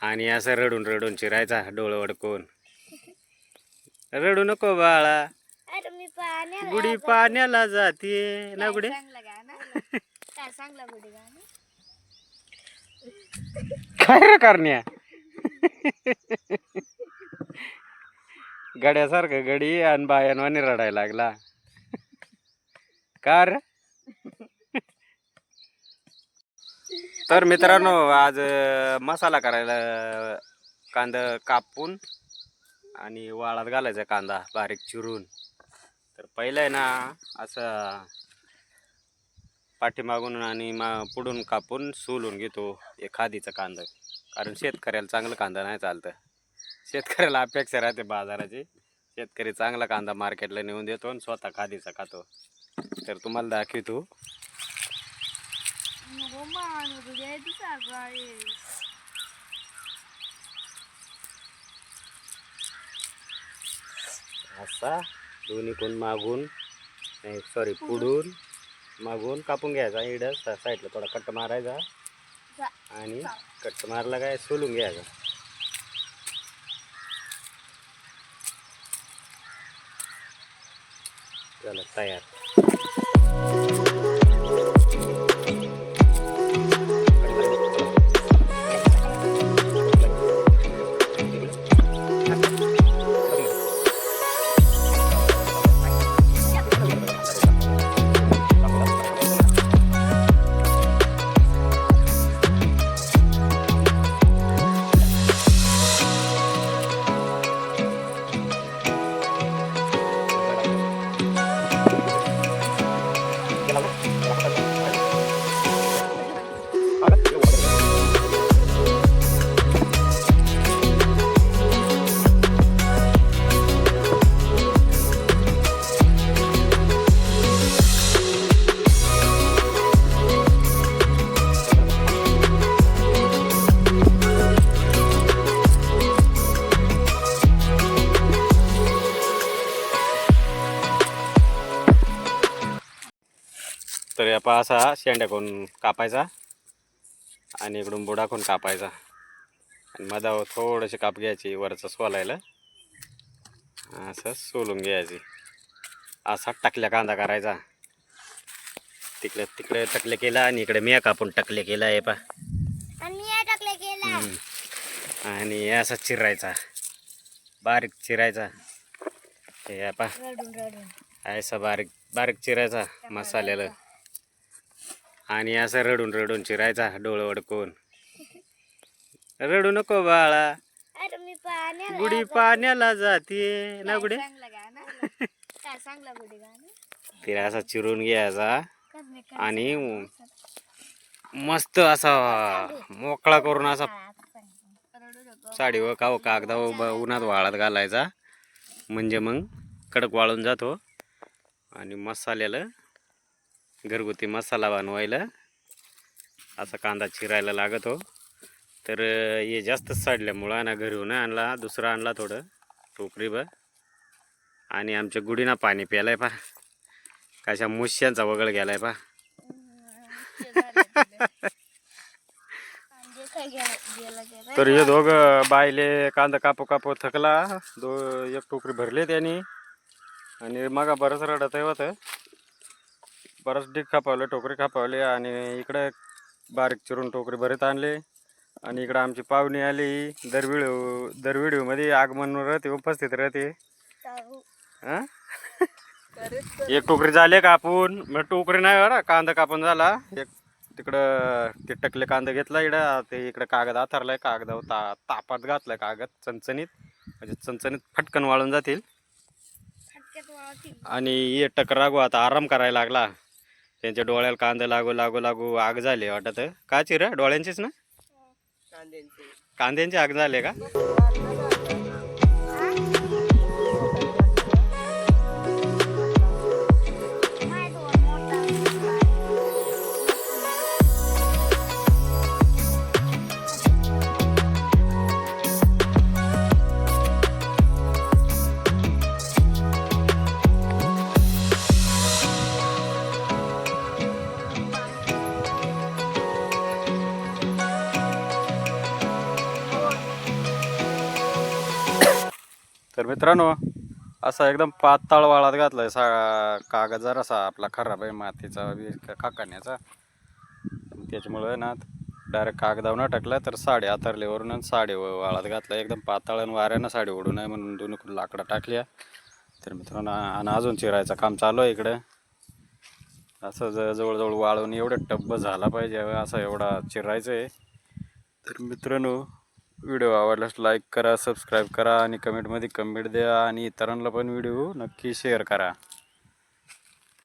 आणि असं रडून रडून चिरायचा डोळं अडकून. रडू नको बाळा, अरे मी पाण्याला गुडी पाण्याला जाते ना गुडे. चांगलं गाणं काय चांगलं गुढी गाणं काय रे करण्या गड्यासारखं गडी आणि बायांवानी रडायला लागला का रे? तर मित्रांनो आज मसाला करायला कांदा कापून आणि वाळत घालायचा कांदा बारीक चिरून. तर पहिलं आहे ना असं पाठीमागून आणि पुढून कापून सोलून घेतो हे खादीचा कांदा. कारण शेतकऱ्याला चांगलं कांदा नाही चालतं. शेतकऱ्याला अपेक्षा राहते बाजाराची. शेतकरी चांगला कांदा मार्केटला नेऊन देतो आणि स्वतः खादीचा खातो. तर तुम्हाला दाखवतो. असा दोन्ही कोण मागून नाही सॉरी पुढून मागून कापून घ्यायचा. इकडं साईडला थोडा कट मारायचा आणि कट मारला काय सोलून घ्यायचा. चला तयार. तर या असा शेंड्याकडून कापायचा आणि इकडून बुडाकडून कापायचा आणि मधावर थोडेसे काप घ्यायची वरचं सोलायला. असं सोलून घ्यायची. असा टकल्या कांदा करायचा. तिकडे टकले केला आणि इकडे मिया कापून टकले केला आहे पा. आणि असा चिरायचा बारीक चिरायचा. हे पा असा बारीक बारीक चिरायचा मसाल्याला आणि असं रडून रडून चिरायचा डोळं अडकून. रडू नको बाळा, अरे मी पाण्याला गुडी पाण्याला जाते ना गुडे. चांगलं गाणं काय चांगलं गुढी गाणं तिला असा चिरून घ्यायचा आणि मस्त असा मोकळा करून असा साडीवर का कागदावर उन्हात वाळत घालायचा. म्हणजे मग कडक वाळून जातो. आणि मसाल्याला घरगुती मसाला बनवायला असा कांदा चिरायला लागतो. तर हे जास्त साडल्यामुळं ना घरून आणला, दुसरा आणला थोडं टोकरीभर. आणि आमच्या गुढीना पाणी प्यायलाय पा. कशा मुश्यांचा वगळ गेलाय पा. तर हे दोघं बायले कांदा कापू कापू थकला. एक टोकरी भरले त्यांनी आणि मग बरंच रडत आहे होतं. बरंच डीक खापावले टोकरी खापावले आणि इकडे बारीक चिरून टोकरी भरीत आणले. आणि इकडं आमची पाहुणी आली. दर व्हिडिओमध्ये आगमन राहते, उपस्थित राहते. हां एक टोकरी झाले कापून. मग टोकरी नाही बरं कांदा कापून झाला. एक तिकडं ते टकले कांदा घेतला. इकडं ते इकडं कागद आथरलाय. कागदावर तापात घातलाय कागद चणचणीत. म्हणजे चणचणीत फटकन वाळून जातील. आणि हे टकरागू आता आराम करायला लागला. त्यांच्या डोळ्याला कांदा लागू लागू लागू आग झाली वाटत. का चिरा डोळ्यांचीच ना कांद्यांची आग झाली का? तर मित्रांनो असा एकदम पाताळ वाळात घातलाय कागद जरासा आपला खराब आहे मातीचा काकाण्याचा, त्याच्यामुळे ना डायरेक्ट कागदावर न टाकला तर साडी आतरल्यावरून साडी वाळात घातला एकदम पाताळ आणि वाऱ्यानं साडी ओढू नये म्हणून दोन्ही लाकडं टाकल्या. तर मित्रांनो आणि अजून चिरायचं काम चालू आहे इकडं. असं जवळजवळ वाळून एवढं टब्ब झाला पाहिजे असं एवढा चिरायचं आहे. तर मित्रांनो व्हिडिओ आवडल्यास लाईक करा, सबस्क्राईब करा आणि कमेंटमध्ये कमेंट द्या आणि इतरांना पण व्हिडिओ नक्की शेअर करा.